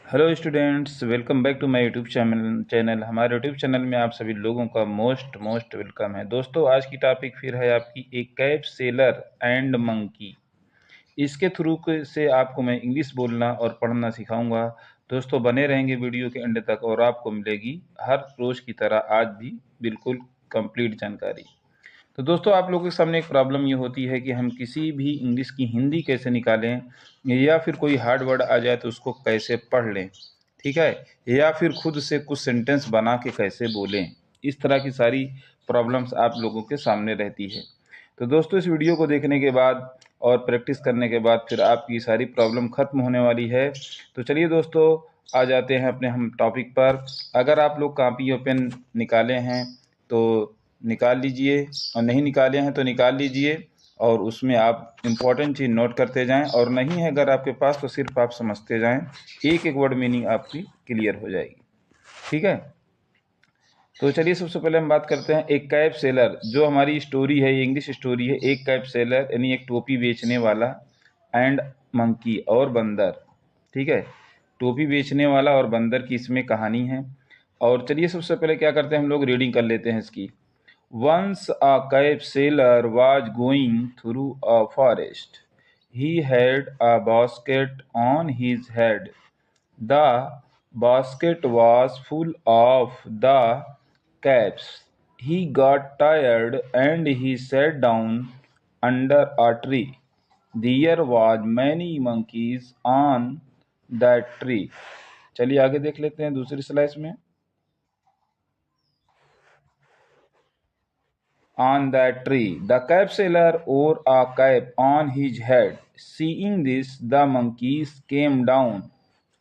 Hello students, welcome back to my YouTube channel. हमारे YouTube channel में आप सभी लोगों का मोस्ट वेलकम है। दोस्तों, आज की टॉपिक फिर है आपकी एक कैब सेलर एंड मंकी। इसके थ्रू से आपको मैं इंग्लिश बोलना और पढ़ना सिखाऊंगा। दोस्तों, बने रहेंगे वीडियो के एंड तक और आपको मिलेगी हर रोज़ की तरह आज भी बिल्कुल कंप्लीट जानकारी। तो दोस्तों, आप लोगों के सामने एक प्रॉब्लम ये होती है कि हम किसी भी इंग्लिश की हिंदी कैसे निकालें, या फिर कोई हार्ड वर्ड आ जाए तो उसको कैसे पढ़ लें, ठीक है, या फिर खुद से कुछ सेंटेंस बना के कैसे बोलें। इस तरह की सारी प्रॉब्लम्स आप लोगों के सामने रहती है। तो दोस्तों, इस वीडियो को देखने के बाद और प्रैक्टिस करने के बाद फिर आपकी सारी प्रॉब्लम ख़त्म होने वाली है। तो चलिए दोस्तों, आ जाते हैं अपने हम टॉपिक पर। अगर आप लोग कॉपी और पेन निकाले हैं तो निकाल लीजिए, और नहीं निकाले हैं तो निकाल लीजिए, और उसमें आप इम्पोर्टेंट चीज़ नोट करते जाएं, और नहीं है अगर आपके पास तो सिर्फ आप समझते जाएं। एक एक वर्ड मीनिंग आपकी क्लियर हो जाएगी, ठीक है। तो चलिए, सबसे पहले हम बात करते हैं एक कैब सेलर। जो हमारी स्टोरी है, ये इंग्लिश स्टोरी है। एक कैब सेलर यानी एक टोपी बेचने वाला, एंड मंकी और बंदर, ठीक है। टोपी बेचने वाला और बंदर की इसमें कहानी है। और चलिए, सबसे पहले क्या करते हैं, हम लोग रीडिंग कर लेते हैं इसकी। Once a cape sailor was going through a forest. He had a basket on his head. The basket was full of the capes. He got tired and he sat down under a tree. There was many monkeys on that tree. चलिए आगे देख लेते हैं दूसरी slide में। On that tree, the cape seller wore a cap on his head. Seeing this, the monkeys came down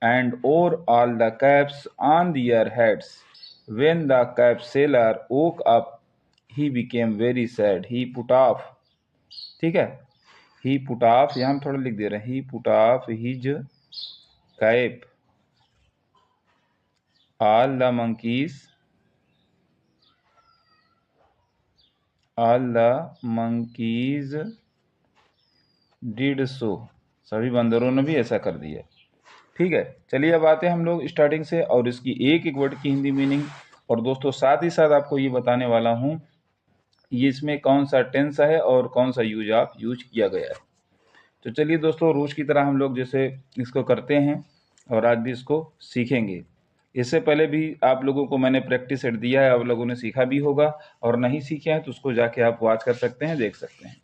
and wore all the caps on their heads. When the cape seller woke up, he became very sad. He put off, ठीक है, he put off, यहाँ हम थोड़ा लिख दे रहे हैं, he put off his cap. All the monkeys did so, सभी बंदरों ने भी ऐसा कर दिया, ठीक है। चलिए, अब आते हैं हम लोग स्टार्टिंग से और इसकी एक एक वर्ड की हिंदी मीनिंग। और दोस्तों, साथ ही साथ आपको ये बताने वाला हूँ ये इसमें कौन सा टेंस है और कौन सा यूज किया गया है। तो चलिए दोस्तों, रोज की तरह हम लोग जैसे इसको करते हैं और आज भी इसको सीखेंगे। इससे पहले भी आप लोगों को मैंने प्रैक्टिस सेट दिया है, आप लोगों ने सीखा भी होगा, और नहीं सीखे हैं तो उसको जाके आप वॉच कर सकते हैं, देख सकते हैं।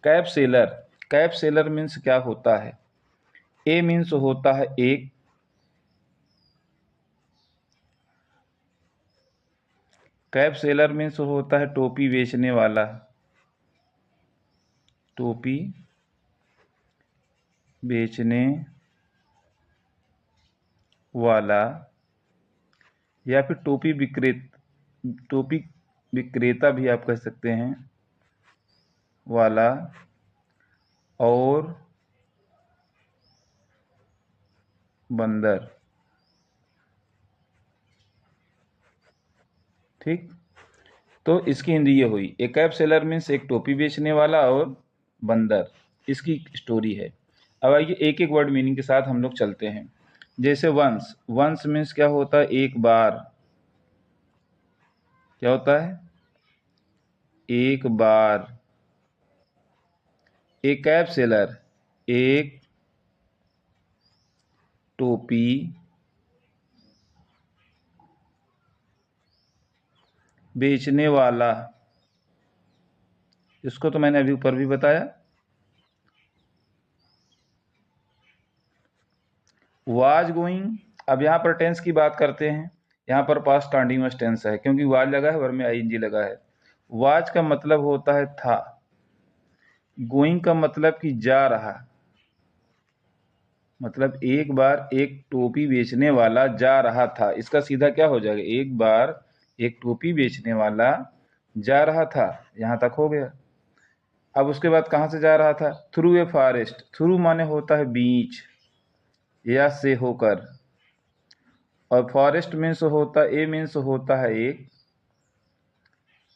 Cab seller, cab seller means क्या होता है। ए मीन्स होता है एक, कैब सेलर मीन्स होता है टोपी बेचने वाला, टोपी बेचने वाला, या फिर टोपी विक्रेता भी आप कह सकते हैं, वाला, और बंदर, ठीक। तो इसकी हिंदी ये हुई, ए कैब सेलर मीन्स एक टोपी बेचने वाला और बंदर, इसकी स्टोरी है। अब आइए एक एक वर्ड मीनिंग के साथ हम लोग चलते हैं। जैसे वंस, वंस मीन्स क्या होता है, एक बार, क्या होता है, एक बार। ए कैब सेलर, एक टोपी बेचने वाला, इसको तो मैंने अभी ऊपर भी बताया। वाज गोइंग, अब यहाँ पर टेंस की बात करते हैं। यहाँ पर पास्ट कंटीन्यूअस टेंस है क्योंकि वाज लगा है, वर्ब में आईएनजी लगा है। वाज का मतलब होता है था, गोइंग का मतलब कि जा रहा, मतलब एक बार एक टोपी बेचने वाला जा रहा था। इसका सीधा क्या हो जाएगा, एक बार एक टोपी बेचने वाला जा रहा था, यहाँ तक हो गया। अब उसके बाद कहाँ से जा रहा था, थ्रू ए फॉरेस्ट। थ्रू माने होता है बीच या से होकर, और फॉरेस्ट मीन्स होता, ए मीन्स होता है एक,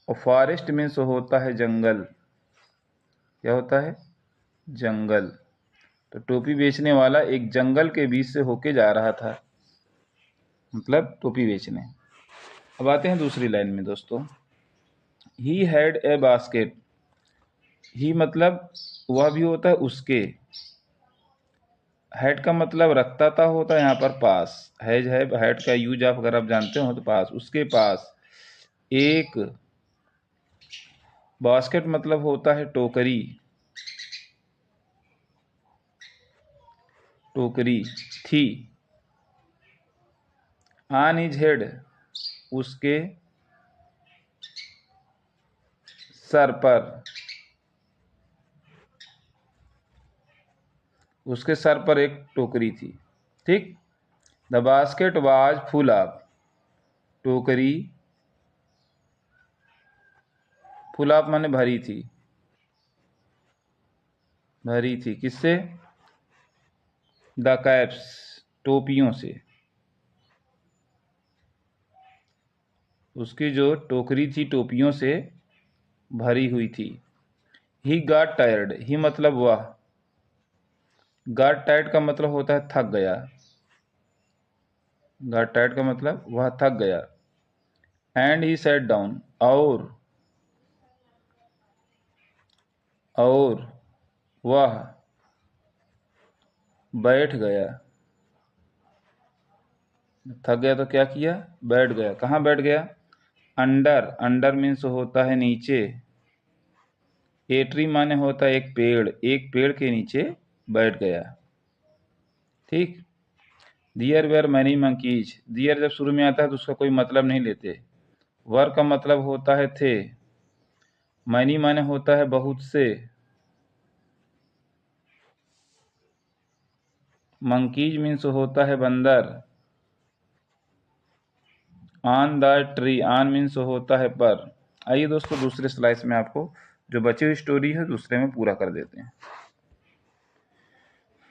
और फॉरेस्ट मीन्स होता है जंगल, क्या होता है, जंगल। तो टोपी बेचने वाला एक जंगल के बीच से होके जा रहा था, मतलब टोपी बेचने। अब आते हैं दूसरी लाइन में दोस्तों। He had a basket. ही मतलब वह भी होता है उसके। हैड का मतलब रखता था होता है यहाँ पर पास। हैज है, हैड का यूज आप अगर आप जानते हो तो पास, उसके पास एक बास्केट मतलब होता है टोकरी। टोकरी थी। ऑन हिज हेड, उसके सर पर। उसके सर पर एक टोकरी थी। ठीक। The basket was full of. टोकरी फुल ऑफ माने भरी थी। भरी थी किससे? द कैप्स, टोपियों से। उसकी जो टोकरी थी टोपियों से भरी हुई थी। He got tired. ही मतलब वह। गॉट टायर्ड का मतलब होता है थक गया। गॉट टायर्ड का मतलब वह थक गया। एंड ही सैट डाउन, और वह बैठ गया। थक गया तो क्या किया? बैठ गया। कहाँ बैठ गया? अंडर। अंडर मीन्स होता है नीचे। ए ट्री माने होता है एक पेड़। एक पेड़ के नीचे बैठ गया। ठीक। दियर वेयर मैनी मंकीज। दियर जब शुरू में आता है तो उसका कोई मतलब नहीं लेते। वर का मतलब होता है थे। मैनी माने होता है बहुत से। मंकीज मीन्स होता है बंदर। On the tree, on means होता है पर। आइए दोस्तों दूसरे स्लाइस में आपको जो बची हुई स्टोरी है दूसरे में पूरा कर देते हैं।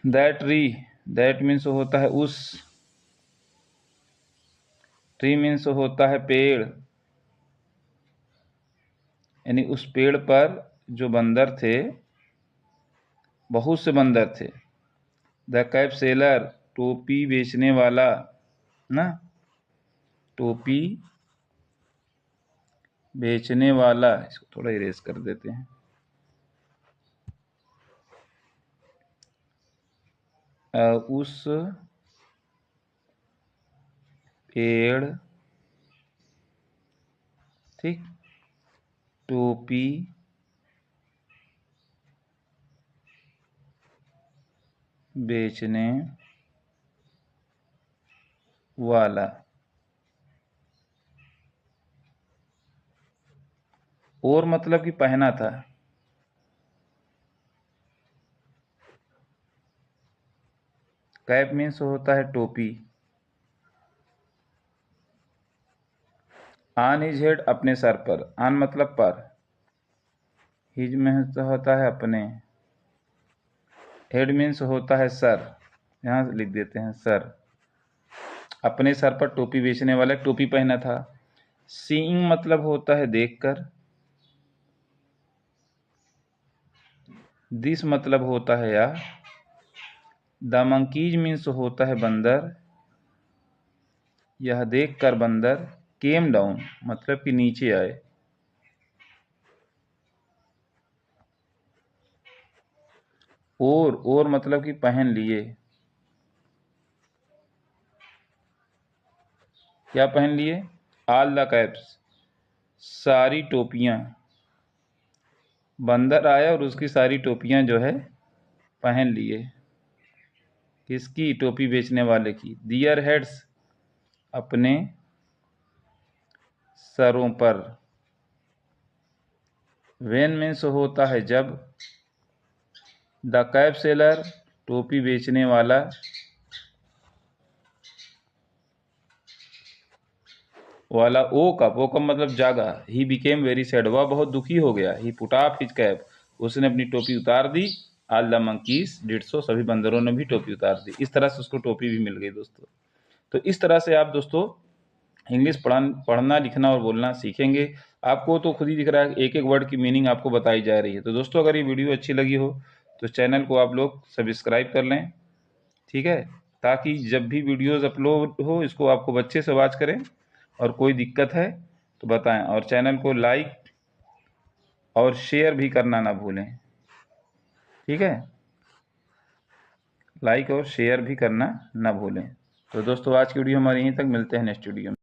दैट ट्री, दैट मीन्स होता है उस। ट्री मीन्स होता है पेड़। यानी उस पेड़ पर जो बंदर थे, बहुत से बंदर थे। द कैप सेलर, टोपी बेचने वाला ना। टोपी बेचने वाला, इसको थोड़ा इरेज कर देते हैं। उस पेड़, ठीक, टोपी बेचने वाला। और मतलब कि पहना था। कैप मीन्स होता है टोपी। ऑन हिज हेड, अपने सर पर। ऑन मतलब पर। हिज में होता है अपने। हेड मीन्स होता है सर। यहाँ लिख देते हैं सर। अपने सर पर टोपी बेचने वाला टोपी पहना था। सीइंग मतलब होता है देखकर। दिस मतलब होता है यह। द मंकीज मीन्स होता है बंदर। यह देखकर बंदर। केम डाउन मतलब कि नीचे आए। और मतलब कि पहन लिए। क्या पहन लिए? ऑल द कैप्स, सारी टोपियां। बंदर आया और उसकी सारी टोपियां जो है पहन लिए। किसकी? टोपी बेचने वाले की। दियर हेड्स, अपने सरों पर। वेन मीन्स होता है जब। द कैप सेलर, टोपी बेचने वाला। वाला ओ कप, ओ कप मतलब जागा। ही बिकेम वेरी सैड, वह बहुत दुखी हो गया। He put off his cap, उसने अपनी टोपी उतार दी। All the monkeys did so, सभी बंदरों ने भी टोपी उतार दी। इस तरह से उसको टोपी भी मिल गई दोस्तों। तो इस तरह से आप दोस्तों इंग्लिश पढ़ना लिखना और बोलना सीखेंगे। आपको तो खुद ही दिख रहा है एक एक वर्ड की मीनिंग आपको बताई जा रही है। तो दोस्तों अगर ये वीडियो अच्छी लगी हो तो चैनल को आप लोग सब्सक्राइब कर लें, ठीक है, ताकि जब भी वीडियोस अपलोड हो इसको आपको बच्चे से वॉच करें, और कोई दिक्कत है तो बताएं, और चैनल को लाइक और शेयर भी करना ना भूलें, ठीक है, लाइक और शेयर भी करना ना भूलें। तो दोस्तों आज की वीडियो हमारी यहीं तक, मिलते हैं नेक्स्ट वीडियो में।